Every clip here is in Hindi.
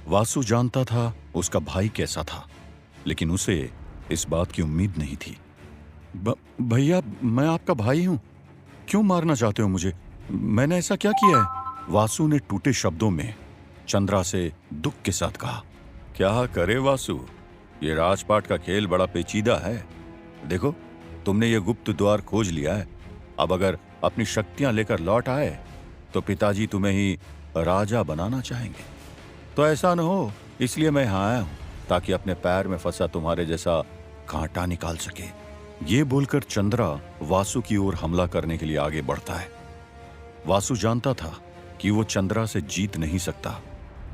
वासु जानता था उसका भाई कैसा था, लेकिन उसे इस बात की उम्मीद नहीं थी। भैया, मैं आपका भाई हूं, क्यों मारना चाहते हो मुझे? मैंने ऐसा क्या किया है? वासु ने टूटे शब्दों में चंद्रा से दुख के साथ कहा। क्या करे वासु, ये राजपाट का खेल बड़ा पेचीदा है। देखो, तुमने ये गुप्त द्वार खोज लिया है। अब अगर अपनी शक्तियां लेकर लौट आए तो पिताजी तुम्हें ही राजा बनाना चाहेंगे। तो ऐसा न हो, इसलिए मैं यहां आया हूं, ताकि अपने पैर में फंसा तुम्हारे जैसा कांटा निकाल सके। ये बोलकर चंद्रा वासु की ओर हमला करने के लिए आगे बढ़ता है। वासु जानता था कि वो चंद्रा से जीत नहीं सकता,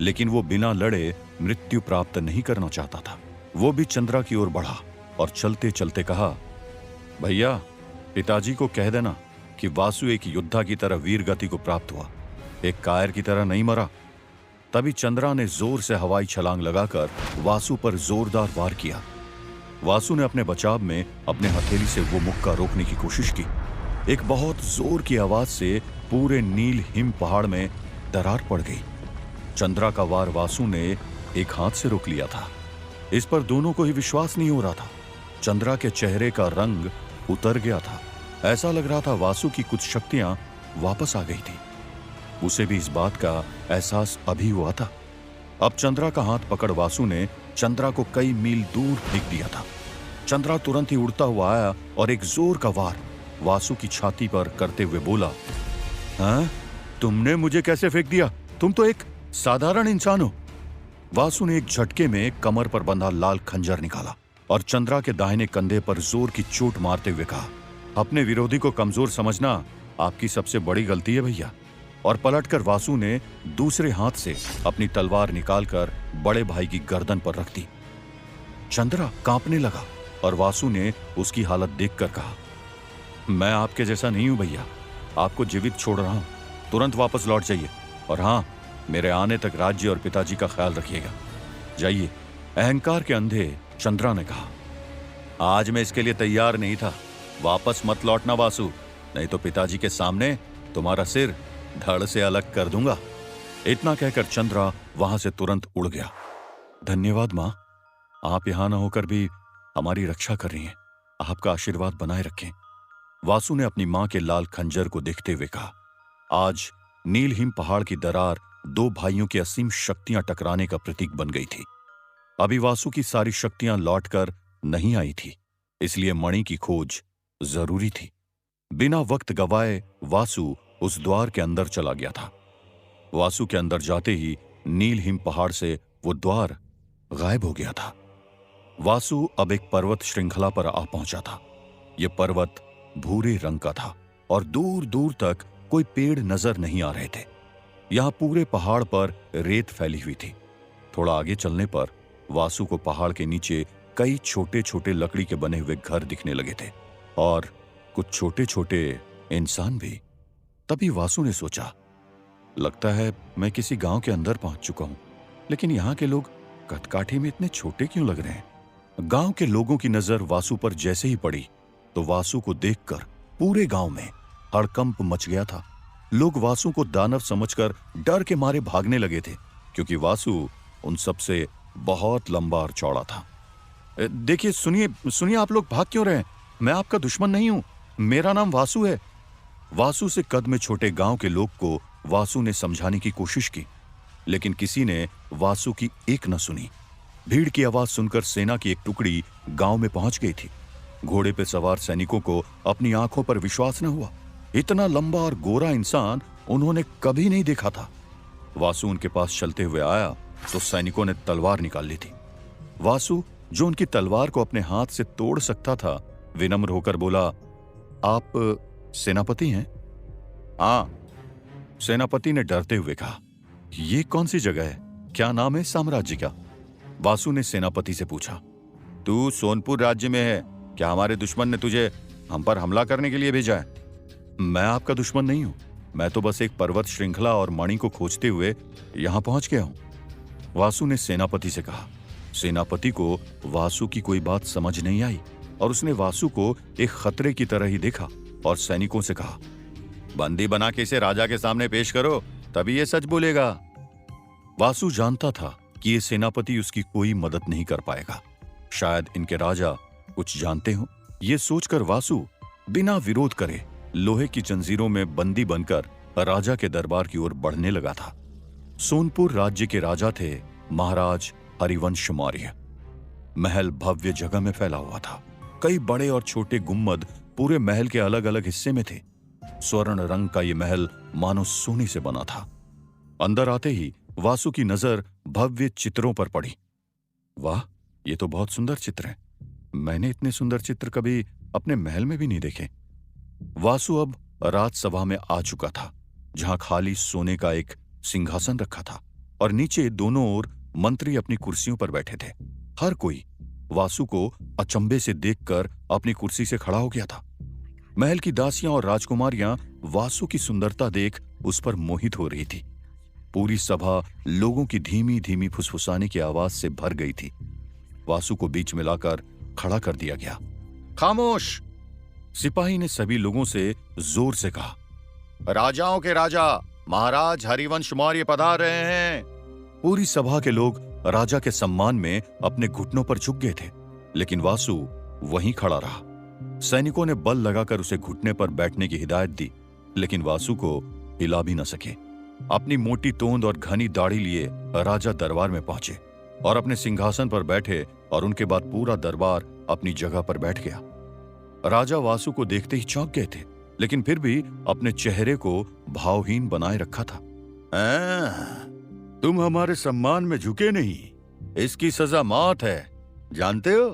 लेकिन वो बिना लड़े मृत्यु प्राप्त नहीं करना चाहता था। वो भी चंद्रा की ओर बढ़ा और चलते चलते कहा, भैया, पिताजी को कह देना कि वासु एक योद्धा की तरह वीर गति को प्राप्त हुआ, एक कायर की तरह नहीं मरा। तभी चंद्रा ने जोर से हवाई छलांग लगाकर वासु पर जोरदार वार किया। वासु ने अपने बचाव में अपने हथेली से वो मुक्का रोकने की कोशिश की। एक बहुत जोर की आवाज से पूरे नील हिम पहाड़ में दरार पड़ गई। चंद्रा का वार वासु ने एक हाथ से रोक लिया था। इस पर दोनों को ही विश्वास नहीं हो रहा था। चंद्रा के चेहरे का रंग उतर गया था। ऐसा लग रहा था वासु की कुछ शक्तियां वापस आ गई थी। उसे भी इस बात का एहसास अभी हुआ था। अब चंद्रा का हाथ पकड़ वासु ने चंद्रा को कई मील दूर फेंक दिया था। चंद्रा तुरंत ही उड़ता हुआ आया और एक जोर का वार वासु की छाती पर करते हुए बोला, हाँ? तुमने मुझे कैसे फेंक दिया? तुम तो एक साधारण इंसान हो। वासु ने एक झटके में कमर पर बंधा लाल खंजर निकाला और चंद्रा के दाहिने कंधे पर जोर की चोट मारते हुए कहा, अपने विरोधी को कमजोर समझना आपकी सबसे बड़ी गलती है भैया। और पलटकर वासु ने दूसरे हाथ से अपनी तलवार निकालकर बड़े भाई की गर्दन पर रख दी। चंद्रा कांपने लगा और वासु ने उसकी हालत देखकर कहा, मैं आपके जैसा नहीं हूं भैया, आपको जीवित छोड़ रहा हूं। तुरंत वापस लौट जाइए और हाँ, मेरे आने तक राज्य और पिताजी का ख्याल रखिएगा। जाइए। अहंकार के अंधे चंद्रा ने कहा, आज मैं इसके लिए तैयार नहीं था। वापस मत लौटना वासु, नहीं तो पिताजी के सामने तुम्हारा सिर धड़ से अलग कर दूंगा। इतना कहकर चंद्रा वहां से तुरंत उड़ गया। धन्यवाद मां, आप यहां न होकर भी हमारी रक्षा कर रही हैं। आपका आशीर्वाद बनाए रखें। वासु ने अपनी मां के लाल खंजर को देखते हुए कहा। आज नीलहिम पहाड़ की दरार दो भाइयों की असीम शक्तियां टकराने का प्रतीक बन गई थी। अभी वासु की सारी शक्तियां लौटकर नहीं आई थी, इसलिए मणि की खोज जरूरी थी। बिना वक्त गवाए वासु उस द्वार के अंदर चला गया था। वासु के अंदर जाते ही नीलहिम पहाड़ से वो द्वार गायब हो गया था। वासु अब एक पर्वत श्रृंखला पर आ पहुंचा था। यह पर्वत भूरे रंग का था और दूर दूर तक कोई पेड़ नजर नहीं आ रहे थे। यहां पूरे पहाड़ पर रेत फैली हुई थी। थोड़ा आगे चलने पर वासु को पहाड़ के नीचे कई छोटे छोटे लकड़ी के बने हुए घर दिखने लगे थे और कुछ छोटे छोटे इंसान भी। तभी वासु ने सोचा, लगता है मैं किसी गांव के अंदर पहुंच चुका हूं, लेकिन यहां के लोग कदकाठी में इतने छोटे क्यों लग रहे हैं? गांव के लोगों की नजर वासु पर जैसे ही पड़ी तो वासु को देखकर पूरे गांव में हड़कंप मच गया था। लोग वासु को दानव समझकर डर के मारे भागने लगे थे, क्योंकि वासु उन सबसे बहुत लंबा और चौड़ा था। देखिए, सुनिए, आप लोग भाग क्यों रहे हैं? मैं आपका दुश्मन नहीं हूं, मेरा नाम वासु है। वासु से कद में छोटे गांव के लोग को वासु ने समझाने की कोशिश की, लेकिन किसी ने वासु की एक न सुनी। भीड़ की आवाज सुनकर सेना की एक टुकड़ी गांव में पहुंच गई थी। घोड़े पर सवार सैनिकों को अपनी आंखों पर विश्वास न हुआ। इतना लंबा और गोरा इंसान उन्होंने कभी नहीं देखा था। वासु उनके पास चलते हुए आया तो सैनिकों ने तलवार निकाल ली थी। वासु, जो उनकी तलवार को अपने हाथ से तोड़ सकता था, विनम्र होकर बोला, आप सेनापति हैं? हाँ, सेनापति ने डरते हुए कहा। ये कौन सी जगह है? क्या नाम है साम्राज्य का? वासु ने सेनापति से पूछा। तू सोनपुर राज्य में है। क्या हमारे दुश्मन ने तुझे हम पर हमला करने के लिए भेजा है? मैं आपका दुश्मन नहीं हूं, मैं तो बस एक पर्वत श्रृंखला और मणि को खोजते हुए यहां पहुंच गया हूं, वासु ने सेनापति से कहा। सेनापति को वासु की कोई बात समझ नहीं आई और उसने वासु को एक खतरे की तरह ही देखा और सैनिकों से कहा, बंदी बना के इसे राजा के सामने पेश करो, तभी ये सच बोलेगा। वासु जानता था कि ये सेनापति उसकी कोई मदद नहीं कर पाएगा। शायद इनके राजा कुछ जानते हो। ये सोचकर वासु बिना विरोध करे लोहे की जंजीरों में बंदी बनकर राजा के दरबार की ओर बढ़ने लगा था। सोनपुर राज्य के राजा थे महाराज हरिवंश मौर्य। महल भव्य जगह में फैला हुआ था। कई बड़े और छोटे गुम्बद पूरे महल के अलग अलग हिस्से में थे। स्वर्ण रंग का यह महल मानो सोने से बना था। अंदर आते ही वासु की नजर भव्य चित्रों पर पड़ी। वाह, ये तो बहुत सुंदर चित्र हैं। मैंने इतने सुंदर चित्र कभी अपने महल में भी नहीं देखे। वासु अब राजसभा में आ चुका था, जहां खाली सोने का एक सिंहासन रखा था और नीचे दोनों ओर मंत्री अपनी कुर्सियों पर बैठे थे। हर कोई वासु को अचंभे से देखकर अपनी कुर्सी से खड़ा हो गया था। महल की दासियां और राजकुमारियां वासु की सुंदरता देख उस पर मोहित हो रही थी। पूरी सभा लोगों की धीमी धीमी फुसफुसाने की आवाज से भर गई थी। वासु को बीच में लाकर खड़ा कर दिया गया। खामोश! सिपाही ने सभी लोगों से जोर से कहा। राजाओं के राजा महाराज हरिवंश मौर्य पधार रहे हैं। पूरी सभा के लोग राजा के सम्मान में अपने घुटनों पर झुक गए थे, लेकिन वासु वहीं खड़ा रहा। सैनिकों ने बल लगाकर उसे घुटने पर बैठने की हिदायत दी, लेकिन वासु को हिला भी न सके। अपनी मोटी तोंद और घनी दाढ़ी लिए राजा दरबार में पहुंचे और अपने सिंहासन पर बैठे और उनके बाद पूरा दरबार अपनी जगह पर बैठ गया। राजा वासु को देखते ही चौंक गए थे, लेकिन फिर भी अपने चेहरे को भावहीन बनाए रखा था। तुम हमारे सम्मान में झुके नहीं, इसकी सजा मौत है, जानते हो?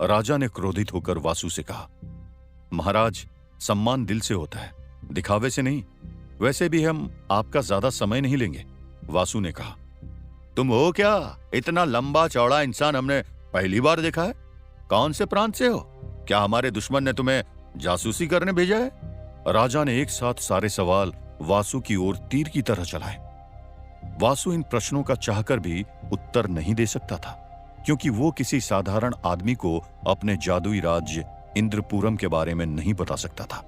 राजा ने क्रोधित होकर वासु से कहा। महाराज, सम्मान दिल से होता है, दिखावे से नहीं। वैसे भी हम आपका ज्यादा समय नहीं लेंगे। वासु ने कहा। तुम हो क्या? इतना लंबा चौड़ा इंसान हमने पहली बार देखा है। कौन से प्रांत से हो? क्या हमारे दुश्मन ने तुम्हें जासूसी करने भेजा है? राजा ने एक साथ सारे सवाल वासु की ओर तीर की तरह चलाए। वासु इन प्रश्नों का चाहकर भी उत्तर नहीं दे सकता था, क्योंकि वो किसी साधारण आदमी को अपने जादुई राज्य इंद्रपुरम के बारे में नहीं बता सकता था।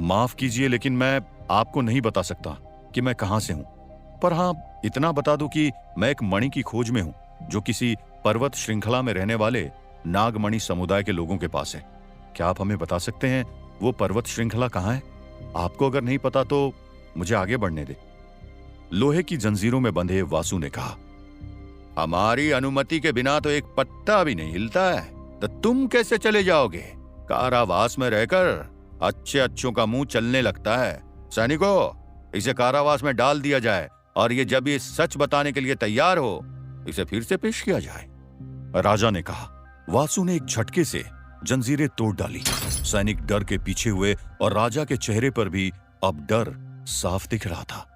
माफ कीजिए, लेकिन मैं आपको नहीं बता सकता कि मैं कहां से हूं, पर हां, इतना बता दूं कि मैं एक मणि की खोज में हूं, जो किसी पर्वत श्रृंखला में रहने वाले नागमणि समुदाय के लोगों के पास है। क्या आप हमें बता सकते हैं वो पर्वत श्रृंखला कहां है? आपको अगर नहीं पता तो मुझे आगे बढ़ने दे। लोहे की जंजीरों में बंधे वासु ने कहा। हमारी अनुमति के बिना तो एक पत्ता भी नहीं हिलता है, तो तुम कैसे चले जाओगे? कारावास में रहकर अच्छे अच्छों का मुंह चलने लगता है। सैनिकों, इसे कारावास में डाल दिया जाए और ये जब ये सच बताने के लिए तैयार हो, इसे फिर से पेश किया जाए। राजा ने कहा। वासु ने एक झटके से जंजीरें तोड़ डाली। सैनिक डर के पीछे हुए और राजा के चेहरे पर भी अब डर साफ दिख रहा था।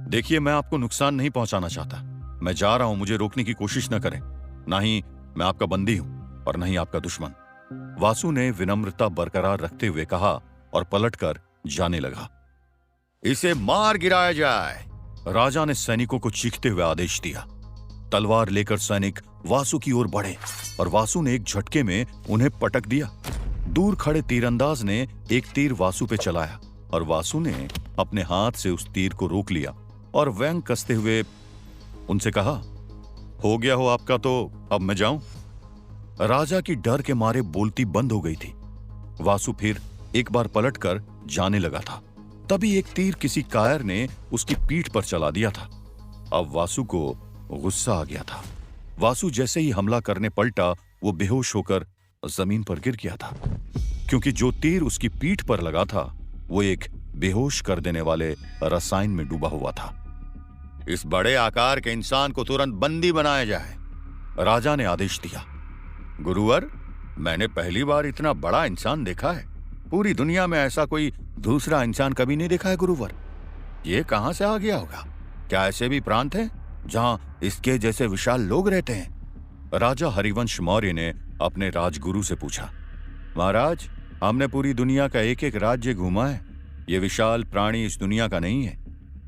देखिए, मैं आपको नुकसान नहीं पहुंचाना चाहता। मैं जा रहा हूं, मुझे रोकने की कोशिश न करें। ना ही मैं आपका बंदी हूं और न ही आपका दुश्मन। वासु ने विनम्रता बरकरार रखते हुए कहा और पलटकर जाने लगा। इसे मार गिराया जाए। राजा ने सैनिकों को चीखते हुए आदेश दिया। तलवार लेकर सैनिक वासु की ओर बढ़े और वासु ने एक झटके में उन्हें पटक दिया। दूर खड़े तीरंदाज ने एक तीर वासु पे चलाया और वासु ने अपने हाथ से उस तीर को रोक लिया और व्यंग कसते हुए उनसे कहा, हो गया हो आपका तो अब मैं जाऊं? राजा की डर के मारे बोलती बंद हो गई थी। वासु फिर एक बार पलटकर जाने लगा था। तभी एक तीर किसी कायर ने उसकी पीठ पर चला दिया था। अब वासु को गुस्सा आ गया था। वासु जैसे ही हमला करने पलटा, वो बेहोश होकर जमीन पर गिर गया था, क्योंकि जो तीर उसकी पीठ पर लगा था वो एक बेहोश कर देने वाले रसायन में डूबा हुआ था। इस बड़े आकार के इंसान को तुरंत बंदी बनाया जाए, राजा ने आदेश दिया। गुरुवर, मैंने पहली बार इतना बड़ा इंसान देखा है। पूरी दुनिया में ऐसा कोई दूसरा इंसान कभी नहीं देखा है गुरुवर। ये कहां से आ गया होगा? क्या ऐसे भी प्रांत हैं जहां इसके जैसे विशाल लोग रहते हैं? राजा हरिवंश मौर्य ने अपने राजगुरु से पूछा। महाराज, हमने पूरी दुनिया का एक एक राज्य घूमा है। ये विशाल प्राणी इस दुनिया का नहीं है।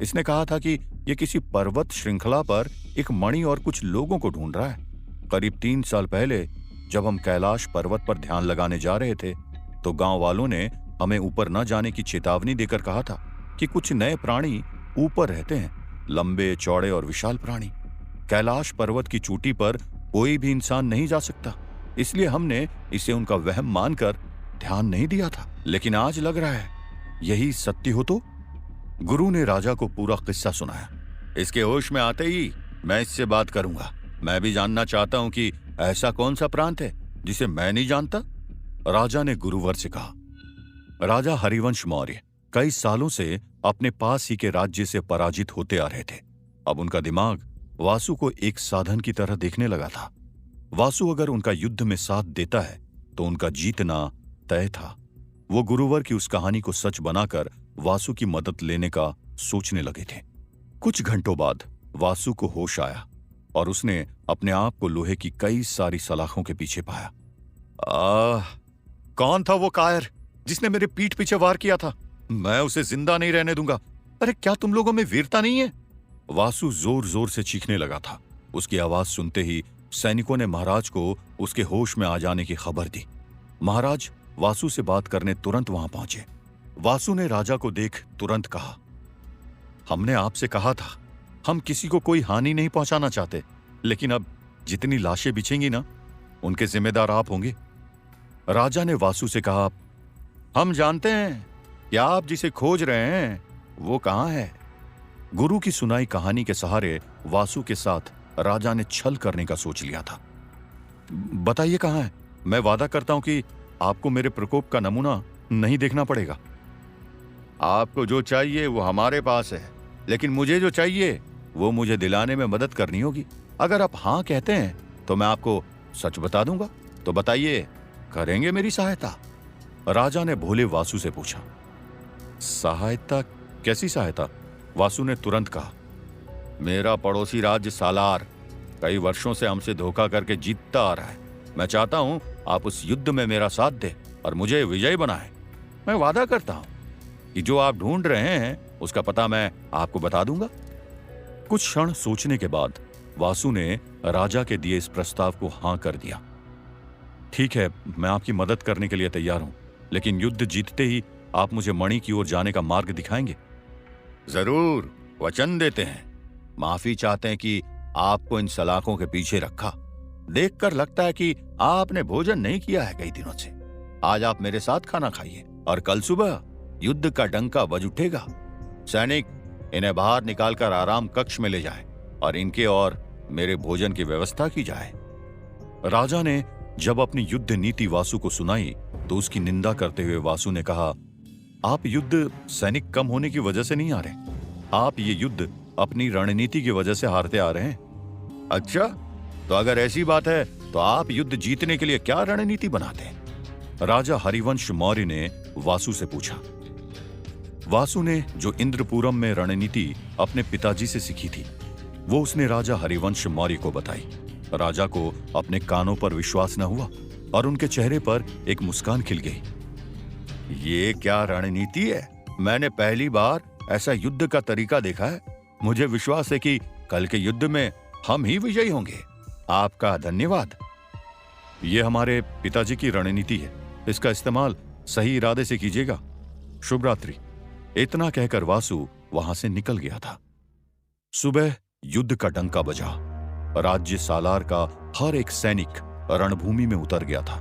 इसने कहा था कि ये किसी पर्वत श्रृंखला पर एक मणि और कुछ लोगों को ढूंढ रहा है। करीब 3 साल पहले जब हम कैलाश पर्वत पर ध्यान लगाने जा रहे थे, तो गांव वालों ने हमें ऊपर न जाने की चेतावनी देकर कहा था कि कुछ नए प्राणी ऊपर रहते हैं, लंबे चौड़े और विशाल प्राणी। कैलाश पर्वत की चोटी पर कोई भी इंसान नहीं जा सकता, इसलिए हमने इसे उनका वहम मानकर ध्यान नहीं दिया था। लेकिन आज लग रहा है यही सत्य हो तो। गुरु ने राजा को पूरा किस्सा सुनाया। इसके होश में आते ही मैं इससे बात करूंगा। मैं भी जानना चाहता हूं कि ऐसा कौन सा प्रांत है जिसे मैं नहीं जानता। राजा ने गुरुवर से कहा। राजा हरिवंश मौर्य कई सालों से अपने पास ही के राज्य से पराजित होते आ रहे थे। अब उनका दिमाग वासु को एक साधन की तरह देखने लगा था। वासु अगर उनका युद्ध में साथ देता है तो उनका जीतना तय था। वो गुरुवर की उस कहानी को सच बनाकर वासु की मदद लेने का सोचने लगे थे। कुछ घंटों बाद वासु को होश आया और उसने अपने आप को लोहे की कई सारी सलाखों के पीछे पाया। कौन था वो कायर जिसने मेरे पीठ पीछे वार किया था? मैं उसे जिंदा नहीं रहने दूंगा। अरे क्या तुम लोगों में वीरता नहीं है? वासु जोर जोर से चीखने लगा था। उसकी आवाज सुनते ही सैनिकों ने महाराज को उसके होश में आ जाने की खबर दी। महाराज वासु से बात करने तुरंत वहां पहुंचे। वासु ने राजा को देख तुरंत कहा, हमने आपसे कहा था हम किसी को कोई हानि नहीं पहुंचाना चाहते, लेकिन अब जितनी लाशें बिछेंगी ना, उनके जिम्मेदार आप होंगे। राजा ने वासु से कहा, हम जानते हैं कि आप जिसे खोज रहे हैं वो कहां है। गुरु की सुनाई कहानी के सहारे वासु के साथ राजा ने छल करने का सोच लिया था। बताइए कहां है? मैं वादा करता हूं कि आपको मेरे प्रकोप का नमूना नहीं देखना पड़ेगा। आपको जो चाहिए वो हमारे पास है, लेकिन मुझे जो चाहिए वो मुझे दिलाने में मदद करनी होगी। अगर आप हां कहते हैं तो मैं आपको सच बता दूंगा। तो बताइए, करेंगे मेरी सहायता? राजा ने भोले वासु से पूछा। सहायता? कैसी सहायता? वासु ने तुरंत कहा, मेरा पड़ोसी राज्य सालार कई वर्षों से हमसे धोखा करके जीतता आ रहा है। मैं चाहता हूं आप उस युद्ध में मेरा साथ दें और मुझे विजयी बनाएं। मैं वादा करता हूं कि जो आप ढूंढ रहे हैं उसका पता मैं आपको बता दूंगा। कुछ क्षण सोचने के बाद वासु ने राजा के दिए इस प्रस्ताव को हां कर दिया। ठीक है, मैं आपकी मदद करने के लिए तैयार हूं, लेकिन युद्ध जीतते ही आप मुझे मणि की ओर जाने का मार्ग दिखाएंगे। जरूर, वचन देते हैं। माफी चाहते हैं कि आपको इन सलाखों के पीछे रखा। देखकर लगता है कि आपने भोजन नहीं किया है कई दिनों से। आज आप मेरे साथ खाना खाइए और कल सुबह युद्ध का डंका बज उठेगा। सैनिक इन्हें बाहर निकालकर आराम कक्ष में ले जाएं और इनके और मेरे भोजन की व्यवस्था की जाए। राजा ने जब अपनी युद्ध नीति वासु को सुनाई तो उसकी निंदा करते हुए वासु ने कहा, आप युद्ध सैनिक कम होने की वजह से नहीं आ रहे, आप ये युद्ध अपनी रणनीति की वजह से हारते आ रहे हैं। अच्छा, तो अगर ऐसी बात है तो आप युद्ध जीतने के लिए क्या रणनीति बनाते हैं? राजा हरिवंश मौर्य ने वासु से पूछा। वासु ने जो इंद्रपुरम में रणनीति अपने पिताजी से सीखी थी वो उसने राजा हरिवंश मौर्य को बताई। राजा को अपने कानों पर विश्वास न हुआ और उनके चेहरे पर एक मुस्कान खिल गई। ये क्या रणनीति है? मैंने पहली बार ऐसा युद्ध का तरीका देखा है। मुझे विश्वास है कि कल के युद्ध में हम ही विजयी होंगे। आपका धन्यवाद। ये हमारे पिताजी की रणनीति है, इसका इस्तेमाल सही इरादे से कीजिएगा। शुभ रात्रि। इतना कहकर वासु वहां से निकल गया था। सुबह युद्ध का डंका बजा। राज्य सालार का हर एक सैनिक रणभूमि में उतर गया था,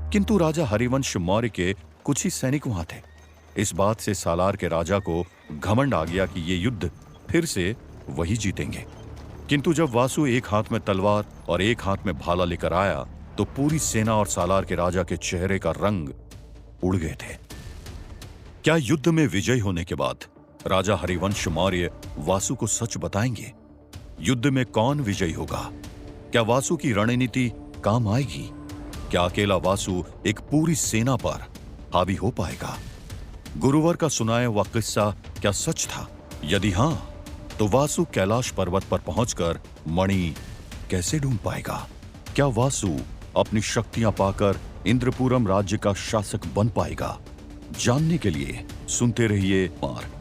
किंतु राजा हरिवंश मौर्य के कुछ ही सैनिक वहां थे। इस बात से सालार के राजा को घमंड आ गया कि ये युद्ध फिर से वही जीतेंगे। किंतु जब वासु एक हाथ में तलवार और एक हाथ में भाला लेकर आया तो पूरी सेना और सालार के राजा के चेहरे का रंग उड़ गए थे। क्या युद्ध में विजय होने के बाद राजा हरिवंश मौर्य वासु को सच बताएंगे? युद्ध में कौन विजयी होगा? क्या वासु की रणनीति काम आएगी? क्या अकेला वासु एक पूरी सेना पर हावी हो पाएगा? गुरुवर का सुनाया हुआ किस्सा क्या सच था? यदि हां, तो वासु कैलाश पर्वत पर पहुंचकर मणि कैसे ढूंढ पाएगा? क्या वासु अपनी शक्तियां पाकर इंद्रपुरम राज्य का शासक बन पाएगा? जानने के लिए सुनते रहिए मार।